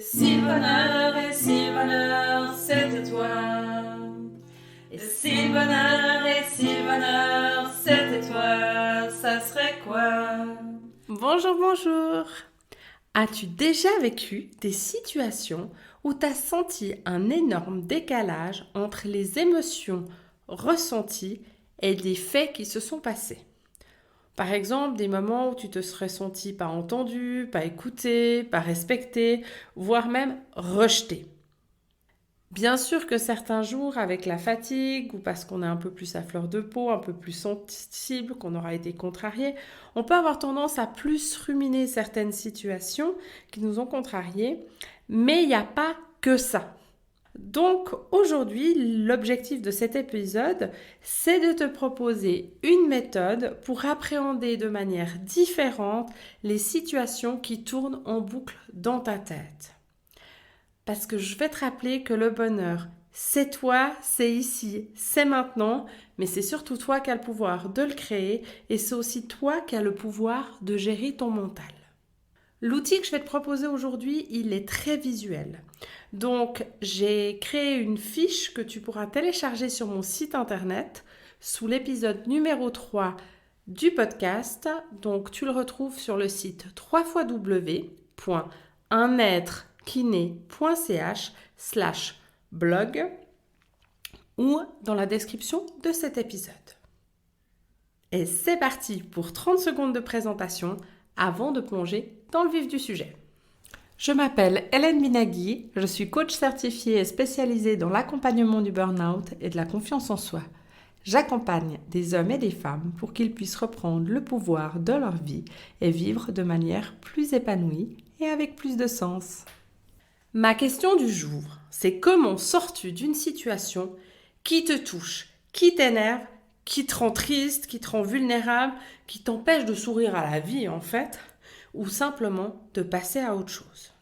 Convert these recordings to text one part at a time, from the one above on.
si le bonheur, c'était toi. Et si le bonheur, c'était toi, ça serait quoi? Bonjour, bonjour. As-tu déjà vécu des situations où tu as senti un énorme décalage entre les émotions ressenties et les faits qui se sont passés? Par exemple, des moments où tu te serais senti pas entendu, pas écouté, pas respecté, voire même rejeté. Bien sûr que certains jours, avec la fatigue ou parce qu'on est un peu plus à fleur de peau, un peu plus sensible, qu'on aura été contrarié, on peut avoir tendance à plus ruminer certaines situations qui nous ont contrariés, mais il n'y a pas que ça. Donc aujourd'hui, l'objectif de cet épisode, c'est de te proposer une méthode pour appréhender de manière différente les situations qui tournent en boucle dans ta tête. Parce que je vais te rappeler que le bonheur, c'est toi, c'est ici, c'est maintenant, mais c'est surtout toi qui as le pouvoir de le créer et c'est aussi toi qui as le pouvoir de gérer ton mental. L'outil que je vais te proposer aujourd'hui, il est très visuel. Donc, j'ai créé une fiche que tu pourras télécharger sur mon site internet sous l'épisode numéro 3 du podcast. Donc, tu le retrouves sur le site www.unetrekiné.ch/blog ou dans la description de cet épisode. Et c'est parti pour 30 secondes de présentation avant de plonger dans le vif du sujet. Je m'appelle Hélène Binaghi, je suis coach certifiée et spécialisée dans l'accompagnement du burn-out et de la confiance en soi. J'accompagne des hommes et des femmes pour qu'ils puissent reprendre le pouvoir de leur vie et vivre de manière plus épanouie et avec plus de sens. Ma question du jour, c'est comment sors-tu d'une situation qui te touche, qui t'énerve, qui te rend triste, qui te rend vulnérable, qui t'empêche de sourire à la vie en fait, ou simplement de passer à autre chose?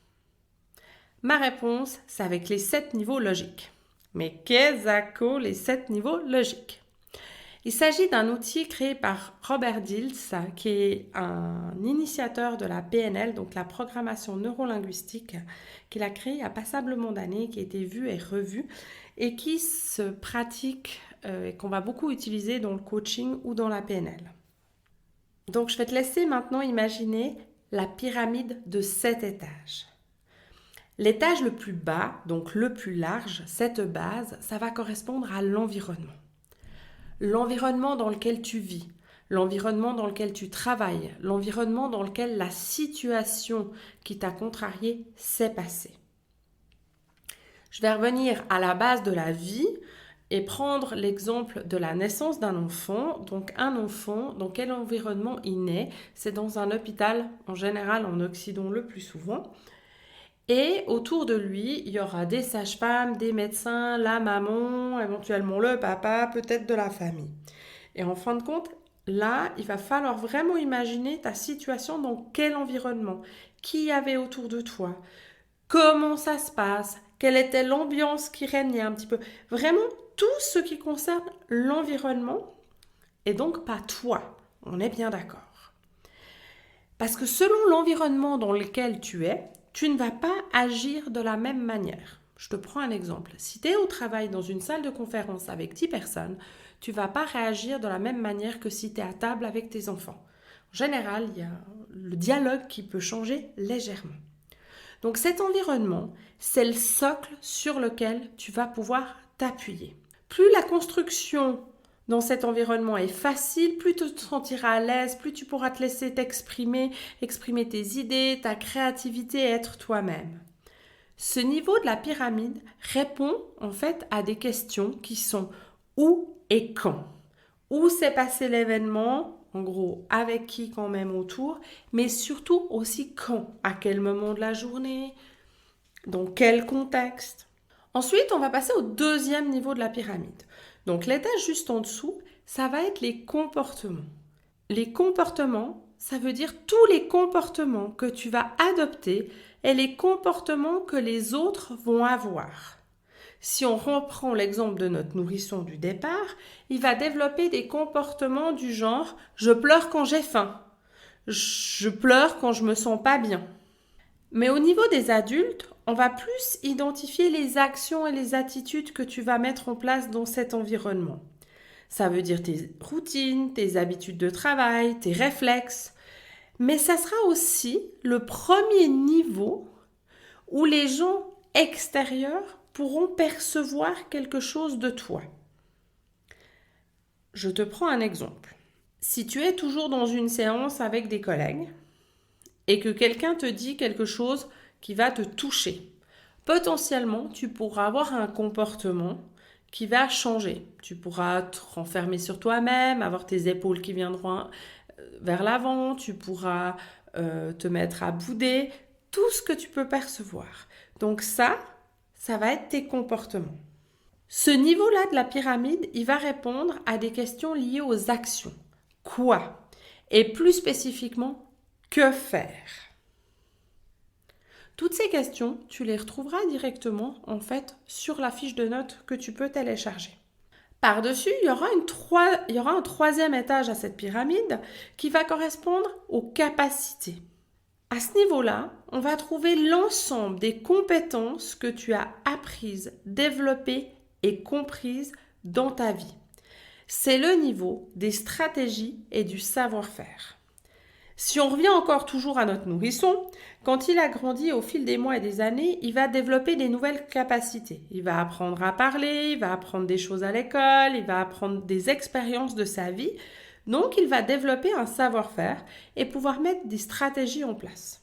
Ma réponse, c'est avec les 7 niveaux logiques. Mais qu'est-ce que les 7 niveaux logiques? Il s'agit d'un outil créé par Robert Dills, qui est un initiateur de la PNL, donc la programmation neurolinguistique, qu'il a créé il y a passablement d'années, qui a été vu et revu, et qui se pratique et qu'on va beaucoup utiliser dans le coaching ou dans la PNL. Donc je vais te laisser maintenant imaginer la pyramide de 7 étages. L'étage le plus bas, donc le plus large, cette base, ça va correspondre à l'environnement. L'environnement dans lequel tu vis, l'environnement dans lequel tu travailles, l'environnement dans lequel la situation qui t'a contrarié s'est passée. Je vais revenir à la base de la vie et prendre l'exemple de la naissance d'un enfant. Donc un enfant, dans quel environnement il naît? C'est dans un hôpital, en général en Occident le plus souvent. Et autour de lui, il y aura des sages-femmes, des médecins, la maman, éventuellement le papa, peut-être de la famille. Et en fin de compte, là, il va falloir vraiment imaginer ta situation dans quel environnement, qui y avait autour de toi, comment ça se passe, quelle était l'ambiance qui régnait un petit peu. Vraiment, tout ce qui concerne l'environnement et donc pas toi. On est bien d'accord. Parce que selon l'environnement dans lequel tu es, tu ne vas pas agir de la même manière. Je te prends un exemple. Si tu es au travail dans une salle de conférence avec 10 personnes, tu ne vas pas réagir de la même manière que si tu es à table avec tes enfants. En général, il y a le dialogue qui peut changer légèrement. Donc cet environnement, c'est le socle sur lequel tu vas pouvoir t'appuyer. Plus la construction dans cet environnement est facile, plus tu te sentiras à l'aise, plus tu pourras te laisser t'exprimer, exprimer tes idées, ta créativité et être toi-même. Ce niveau de la pyramide répond en fait à des questions qui sont où et quand. Où s'est passé l'événement, en gros avec qui quand même autour, mais surtout aussi quand, à quel moment de la journée, dans quel contexte. Ensuite, on va passer au deuxième niveau de la pyramide. Donc l'étage juste en dessous, ça va être les comportements. Les comportements, ça veut dire tous les comportements que tu vas adopter et les comportements que les autres vont avoir. Si on reprend l'exemple de notre nourrisson du départ, il va développer des comportements du genre « je pleure quand j'ai faim »,« je pleure quand je me sens pas bien ». Mais au niveau des adultes, on va plus identifier les actions et les attitudes que tu vas mettre en place dans cet environnement. Ça veut dire tes routines, tes habitudes de travail, tes réflexes. Mais ça sera aussi le premier niveau où les gens extérieurs pourront percevoir quelque chose de toi. Je te prends un exemple. Si tu es toujours dans une séance avec des collègues et que quelqu'un te dit quelque chose qui va te toucher, potentiellement, tu pourras avoir un comportement qui va changer. Tu pourras te renfermer sur toi-même, avoir tes épaules qui viendront vers l'avant, tu pourras te mettre à bouder, tout ce que tu peux percevoir. Donc ça va être tes comportements. Ce niveau-là de la pyramide, il va répondre à des questions liées aux actions. Quoi? Et plus spécifiquement, que faire? Toutes ces questions, tu les retrouveras directement en fait sur la fiche de notes que tu peux télécharger. Par-dessus, il y aura un troisième étage à cette pyramide qui va correspondre aux capacités. À ce niveau-là, on va trouver l'ensemble des compétences que tu as apprises, développées et comprises dans ta vie. C'est le niveau des stratégies et du savoir-faire. Si on revient encore toujours à notre nourrisson, quand il a grandi au fil des mois et des années, il va développer des nouvelles capacités. Il va apprendre à parler, il va apprendre des choses à l'école, il va apprendre des expériences de sa vie. Donc, il va développer un savoir-faire et pouvoir mettre des stratégies en place.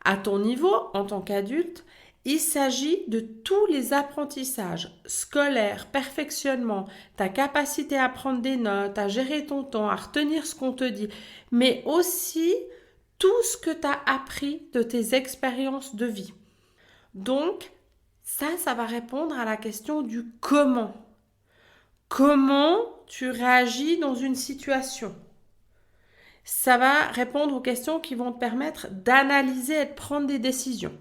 À ton niveau, en tant qu'adulte, il s'agit de tous les apprentissages scolaires, perfectionnement, ta capacité à prendre des notes, à gérer ton temps, à retenir ce qu'on te dit, mais aussi tout ce que tu as appris de tes expériences de vie. Donc, ça va répondre à la question du comment. Comment tu réagis dans une situation? Ça va répondre aux questions qui vont te permettre d'analyser et de prendre des décisions.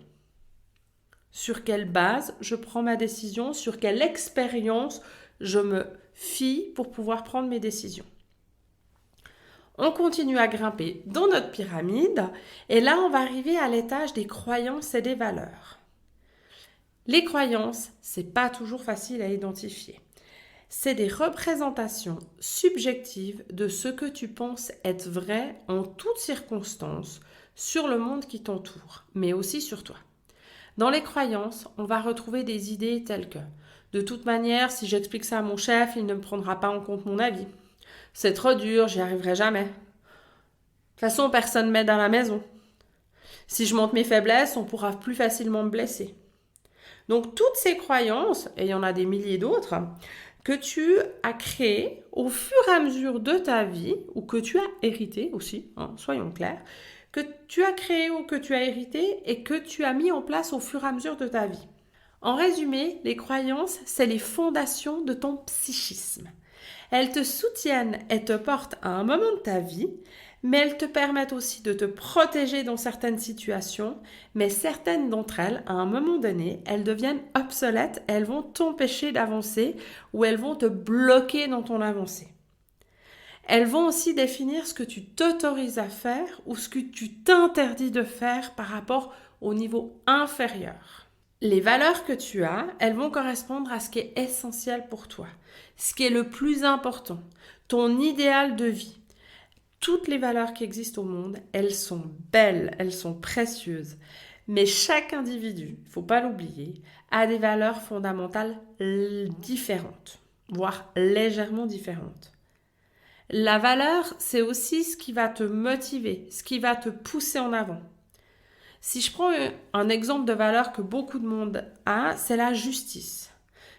Sur quelle base je prends ma décision, sur quelle expérience je me fie pour pouvoir prendre mes décisions. On continue à grimper dans notre pyramide et là on va arriver à l'étage des croyances et des valeurs. Les croyances, c'est pas toujours facile à identifier. C'est des représentations subjectives de ce que tu penses être vrai en toutes circonstances sur le monde qui t'entoure, mais aussi sur toi. Dans les croyances, on va retrouver des idées telles que « De toute manière, si j'explique ça à mon chef, il ne me prendra pas en compte mon avis. C'est trop dur, j'y arriverai jamais. De toute façon, personne ne m'aide à la maison. Si je montre mes faiblesses, on pourra plus facilement me blesser. » Donc, toutes ces croyances, et il y en a des milliers d'autres, que tu as créées au fur et à mesure de ta vie, ou que tu as hérité aussi, soyons clairs, que tu as créé ou que tu as hérité et que tu as mis en place au fur et à mesure de ta vie. En résumé, les croyances, c'est les fondations de ton psychisme. Elles te soutiennent et te portent à un moment de ta vie, mais elles te permettent aussi de te protéger dans certaines situations, mais certaines d'entre elles, à un moment donné, elles deviennent obsolètes, elles vont t'empêcher d'avancer ou elles vont te bloquer dans ton avancée. Elles vont aussi définir ce que tu t'autorises à faire ou ce que tu t'interdis de faire par rapport au niveau inférieur. Les valeurs que tu as, elles vont correspondre à ce qui est essentiel pour toi, ce qui est le plus important, ton idéal de vie. Toutes les valeurs qui existent au monde, elles sont belles, elles sont précieuses. Mais chaque individu, il ne faut pas l'oublier, a des valeurs fondamentales différentes, voire légèrement différentes. La valeur, c'est aussi ce qui va te motiver, ce qui va te pousser en avant. Si je prends un exemple de valeur que beaucoup de monde a, c'est la justice.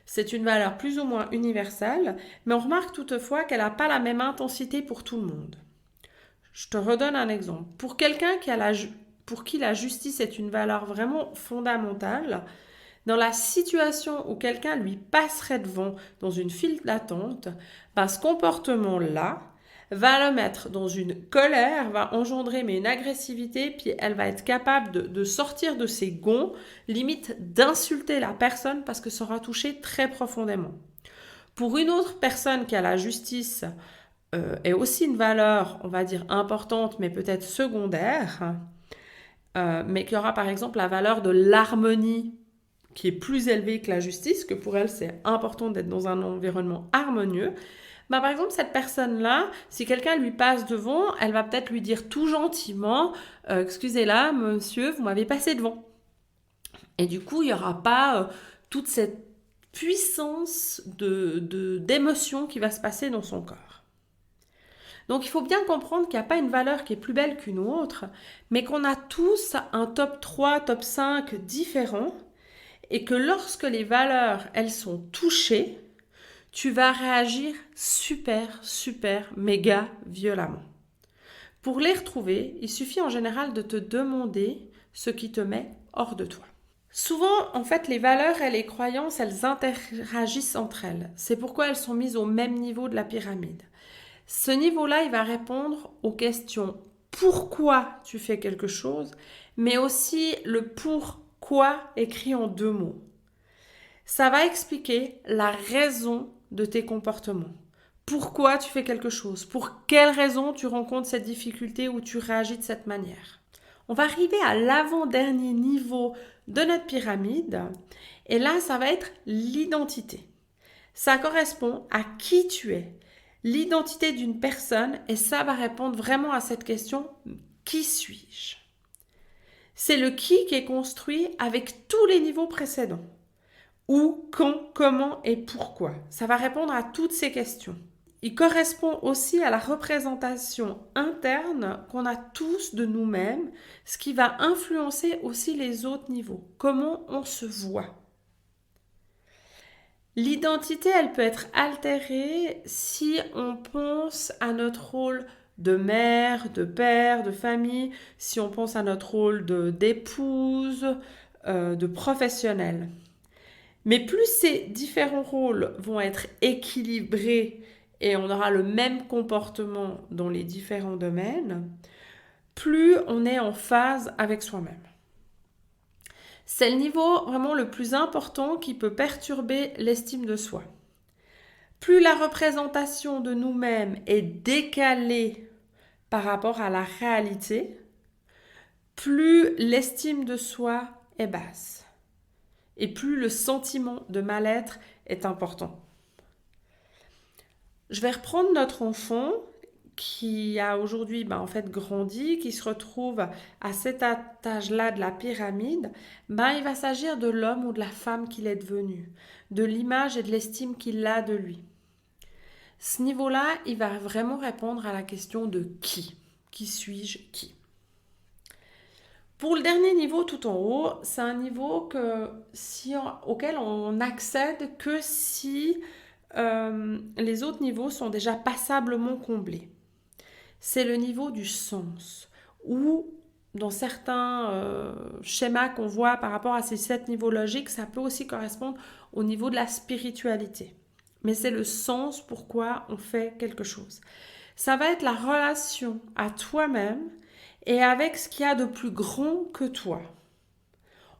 C'est une valeur plus ou moins universelle, mais on remarque toutefois qu'elle n'a pas la même intensité pour tout le monde. Je te redonne un exemple. Pour quelqu'un pour qui la justice est une valeur vraiment fondamentale, dans la situation où quelqu'un lui passerait devant dans une file d'attente, ce comportement-là va le mettre dans une colère, va engendrer une agressivité, puis elle va être capable de sortir de ses gonds, limite d'insulter la personne parce que ça aura touché très profondément. Pour une autre personne qui a la justice est aussi une valeur, on va dire, importante, mais peut-être secondaire, mais qui aura par exemple la valeur de l'harmonie qui est plus élevée que la justice, que pour elle c'est important d'être dans un environnement harmonieux, par exemple cette personne-là, si quelqu'un lui passe devant, elle va peut-être lui dire tout gentiment « Excusez-la, monsieur, vous m'avez passé devant ». Et du coup, il n'y aura pas toute cette puissance d'émotion qui va se passer dans son corps. Donc il faut bien comprendre qu'il n'y a pas une valeur qui est plus belle qu'une autre, mais qu'on a tous un top 3, top 5 différents, et que lorsque les valeurs, elles sont touchées, tu vas réagir super, méga violemment. Pour les retrouver, il suffit en général de te demander ce qui te met hors de toi. Souvent, en fait, les valeurs et les croyances, elles interagissent entre elles. C'est pourquoi elles sont mises au même niveau de la pyramide. Ce niveau-là, il va répondre aux questions pourquoi tu fais quelque chose, mais aussi le pourquoi écrit en 2 mots. Ça va expliquer la raison de tes comportements. Pourquoi tu fais quelque chose? Pour quelle raison tu rencontres cette difficulté ou tu réagis de cette manière? On va arriver à l'avant-dernier niveau de notre pyramide et là, ça va être l'identité. Ça correspond à qui tu es, l'identité d'une personne et ça va répondre vraiment à cette question « Qui suis-je » C'est le qui est construit avec tous les niveaux précédents. Où, quand, comment et pourquoi. Ça va répondre à toutes ces questions. Il correspond aussi à la représentation interne qu'on a tous de nous-mêmes, ce qui va influencer aussi les autres niveaux. Comment on se voit. L'identité, elle peut être altérée si on pense à notre rôle de mère, de père, de famille, si on pense à notre rôle d'épouse, de professionnel. Mais plus ces différents rôles vont être équilibrés et on aura le même comportement dans les différents domaines, plus on est en phase avec soi-même. C'est le niveau vraiment le plus important qui peut perturber l'estime de soi. Plus la représentation de nous-mêmes est décalée par rapport à la réalité, plus l'estime de soi est basse. Et plus le sentiment de mal-être est important. Je vais reprendre notre enfant qui a aujourd'hui grandi, qui se retrouve à cet étage-là de la pyramide. Il va s'agir de l'homme ou de la femme qu'il est devenu, de l'image et de l'estime qu'il a de lui. Ce niveau-là, il va vraiment répondre à la question de qui. Qui suis-je, qui? Pour le dernier niveau tout en haut, c'est un niveau auquel on accède que si les autres niveaux sont déjà passablement comblés. C'est le niveau du sens, où dans certains schémas qu'on voit par rapport à ces 7 niveaux logiques, ça peut aussi correspondre au niveau de la spiritualité. Mais c'est le sens pourquoi on fait quelque chose. Ça va être la relation à toi-même et avec ce qu'il y a de plus grand que toi.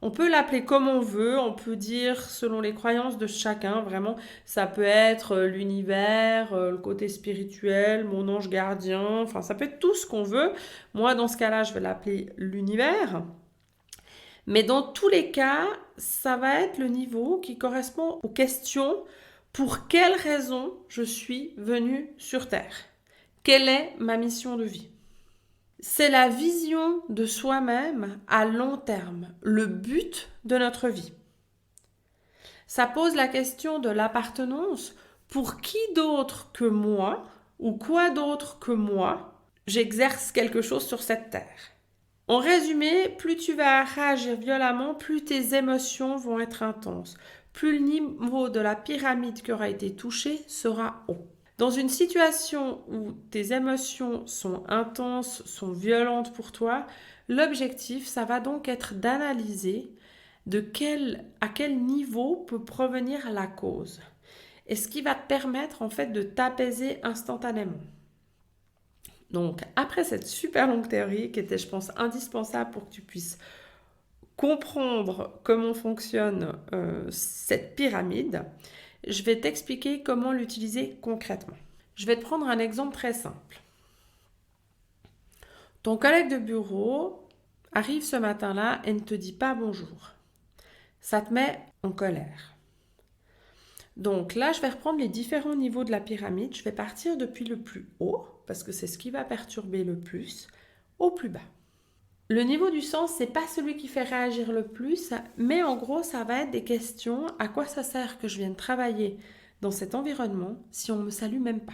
On peut l'appeler comme on veut, on peut dire selon les croyances de chacun, vraiment, ça peut être l'univers, le côté spirituel, mon ange gardien, enfin ça peut être tout ce qu'on veut. Moi, dans ce cas-là, je vais l'appeler l'univers. Mais dans tous les cas, ça va être le niveau qui correspond aux questions pour quelle raison je suis venue sur Terre. Quelle est ma mission de vie? C'est la vision de soi-même à long terme, le but de notre vie. Ça pose la question de l'appartenance. Pour qui d'autre que moi, ou quoi d'autre que moi, j'exerce quelque chose sur cette terre? En résumé, plus tu vas réagir violemment, plus tes émotions vont être intenses. Plus le niveau de la pyramide qui aura été touché sera haut. Dans une situation où tes émotions sont intenses, sont violentes pour toi, l'objectif, ça va donc être d'analyser à quel niveau peut provenir la cause. Et ce qui va te permettre en fait de t'apaiser instantanément. Donc, après cette super longue théorie qui était, je pense, indispensable pour que tu puisses comprendre comment fonctionne cette pyramide, je vais t'expliquer comment l'utiliser concrètement. Je vais te prendre un exemple très simple. Ton collègue de bureau arrive ce matin-là et ne te dit pas bonjour. Ça te met en colère. Donc là, je vais reprendre les différents niveaux de la pyramide. Je vais partir depuis le plus haut, parce que c'est ce qui va perturber le plus, au plus bas. Le niveau du sens, c'est pas celui qui fait réagir le plus, mais en gros, ça va être des questions. À quoi ça sert que je vienne travailler dans cet environnement si on ne me salue même pas?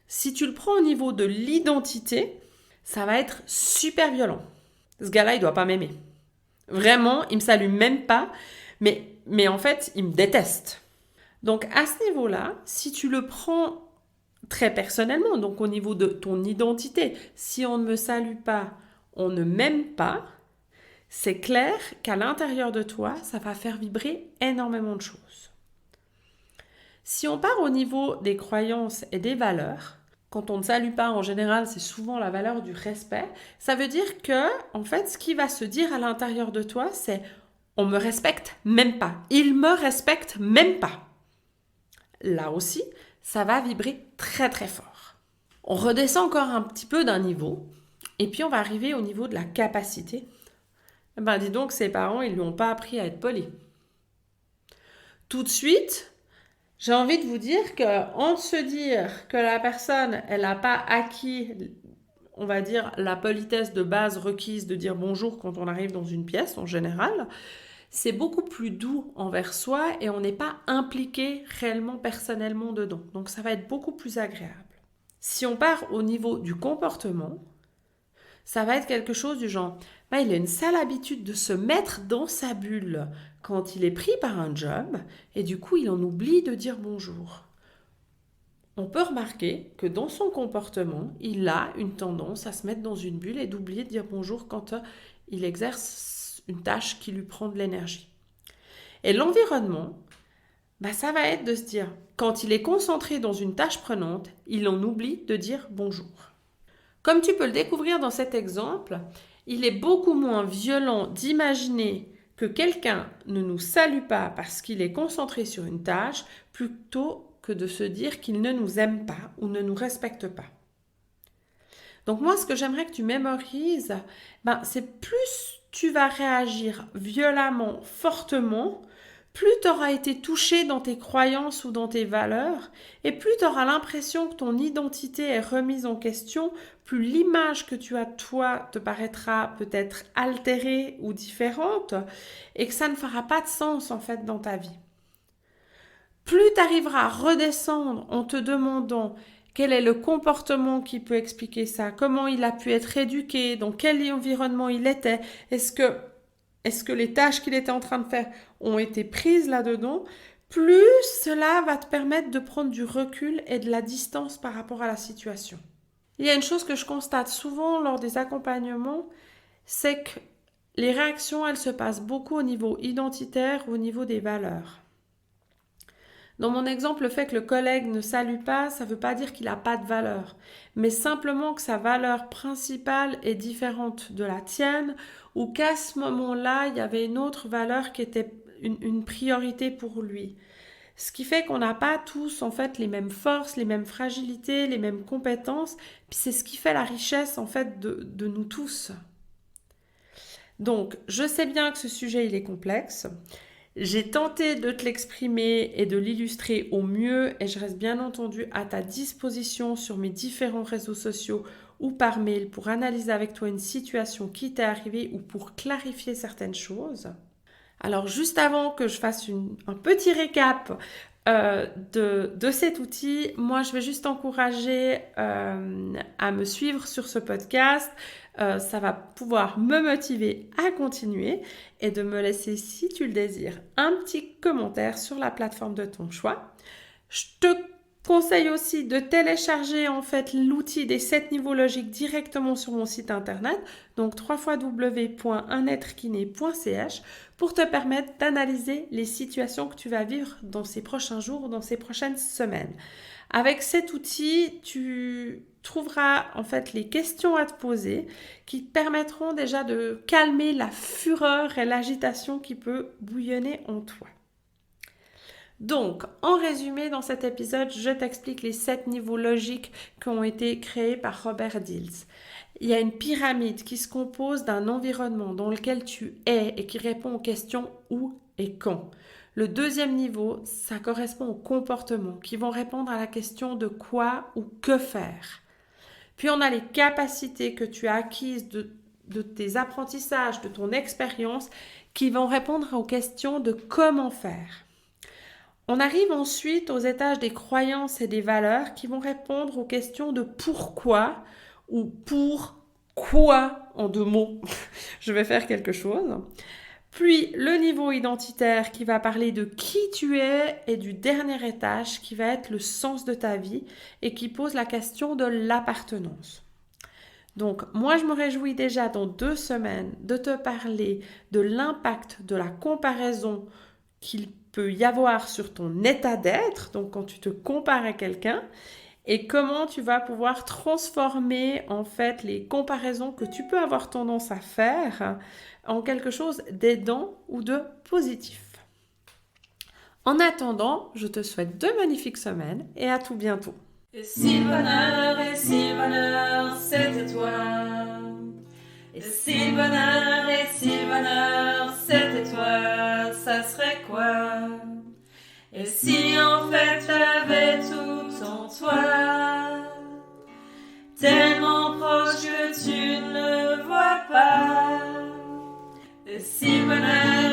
Si tu le prends au niveau de l'identité, ça va être super violent. Ce gars-là, il doit pas m'aimer. Vraiment, il me salue même pas, mais en fait, il me déteste. Donc à ce niveau-là, si tu le prends très personnellement, donc au niveau de ton identité, si on ne me salue pas, on ne m'aime pas, c'est clair qu'à l'intérieur de toi, ça va faire vibrer énormément de choses. Si on part au niveau des croyances et des valeurs, quand on ne salue pas, en général, c'est souvent la valeur du respect. Ça veut dire que, en fait, ce qui va se dire à l'intérieur de toi, c'est « on me respecte même pas »,« il me respecte même pas ». Là aussi, ça va vibrer très très fort. On redescend encore un petit peu d'un niveau, et puis on va arriver au niveau de la capacité. Ben dis donc, ses parents, ils lui ont pas appris à être polis. Tout de suite, j'ai envie de vous dire qu'en se dire que la personne, elle n'a pas acquis, on va dire, la politesse de base requise de dire bonjour quand on arrive dans une pièce en général, c'est beaucoup plus doux envers soi et on n'est pas impliqué réellement personnellement dedans. Donc ça va être beaucoup plus agréable. Si on part au niveau du comportement, ça va être quelque chose du genre, il a une sale habitude de se mettre dans sa bulle quand il est pris par un job et du coup il en oublie de dire bonjour. On peut remarquer que dans son comportement, il a une tendance à se mettre dans une bulle et d'oublier de dire bonjour quand il exerce une tâche qui lui prend de l'énergie. Et l'environnement, ça va être de se dire, quand il est concentré dans une tâche prenante, il en oublie de dire bonjour. Comme tu peux le découvrir dans cet exemple, il est beaucoup moins violent d'imaginer que quelqu'un ne nous salue pas parce qu'il est concentré sur une tâche, plutôt que de se dire qu'il ne nous aime pas ou ne nous respecte pas. Donc moi, ce que j'aimerais que tu mémorises, c'est plus tu vas réagir violemment, fortement, plus tu auras été touché dans tes croyances ou dans tes valeurs, et plus tu auras l'impression que ton identité est remise en question, plus l'image que tu as de toi te paraîtra peut-être altérée ou différente, et que ça ne fera pas de sens en fait dans ta vie. Plus tu arriveras à redescendre en te demandant quel est le comportement qui peut expliquer ça, comment il a pu être éduqué, dans quel environnement il était, est-ce que les tâches qu'il était en train de faire ont été prises là-dedans, plus cela va te permettre de prendre du recul et de la distance par rapport à la situation. Il y a une chose que je constate souvent lors des accompagnements, c'est que les réactions, elles se passent beaucoup au niveau identitaire, au niveau des valeurs. Dans mon exemple, le fait que le collègue ne salue pas, ça ne veut pas dire qu'il n'a pas de valeur, mais simplement que sa valeur principale est différente de la tienne, ou qu'à ce moment-là, il y avait une autre valeur qui était une priorité pour lui. Ce qui fait qu'on n'a pas tous en fait les mêmes forces, les mêmes fragilités, les mêmes compétences, puis c'est ce qui fait la richesse en fait de nous tous. Donc, je sais bien que ce sujet il est complexe. J'ai tenté de te l'exprimer et de l'illustrer au mieux et je reste bien entendu à ta disposition sur mes différents réseaux sociaux ou par mail pour analyser avec toi une situation qui t'est arrivée ou pour clarifier certaines choses. Alors juste avant que je fasse un petit récap de cet outil, moi je vais juste t'encourager à me suivre sur ce podcast. Ça va pouvoir me motiver à continuer et de me laisser, si tu le désires, un petit commentaire sur la plateforme de ton choix. Je te conseille aussi de télécharger en fait l'outil des 7 niveaux logiques directement sur mon site internet, donc www.unetrekiné.ch pour te permettre d'analyser les situations que tu vas vivre dans ces prochains jours ou dans ces prochaines semaines. Avec cet outil, tu trouveras en fait les questions à te poser qui te permettront déjà de calmer la fureur et l'agitation qui peut bouillonner en toi. Donc, en résumé, dans cet épisode, je t'explique les 7 niveaux logiques qui ont été créés par Robert Dills. Il y a une pyramide qui se compose d'un environnement dans lequel tu es et qui répond aux questions où et quand. Le deuxième niveau, ça correspond aux comportements qui vont répondre à la question de quoi ou que faire. Puis on a les capacités que tu as acquises de tes apprentissages, de ton expérience, qui vont répondre aux questions de comment faire. On arrive ensuite aux étages des croyances et des valeurs qui vont répondre aux questions de pourquoi ou pour quoi en 2 mots. Je vais faire quelque chose. Puis le niveau identitaire qui va parler de qui tu es et du dernier étage qui va être le sens de ta vie et qui pose la question de l'appartenance. Donc moi je me réjouis déjà dans 2 semaines de te parler de l'impact de la comparaison qu'il peut y avoir sur ton état d'être, donc quand tu te compares à quelqu'un, et comment tu vas pouvoir transformer en fait les comparaisons que tu peux avoir tendance à faire en quelque chose d'aidant ou de positif. En attendant, je te souhaite 2 magnifiques semaines et à tout bientôt. Et si le bonheur, c'était toi. Et si le bonheur, c'était toi, ça serait quoi? Et si en fait t'avais tout en toi, tellement proche que tu ne le vois pas. Et si le bonheur,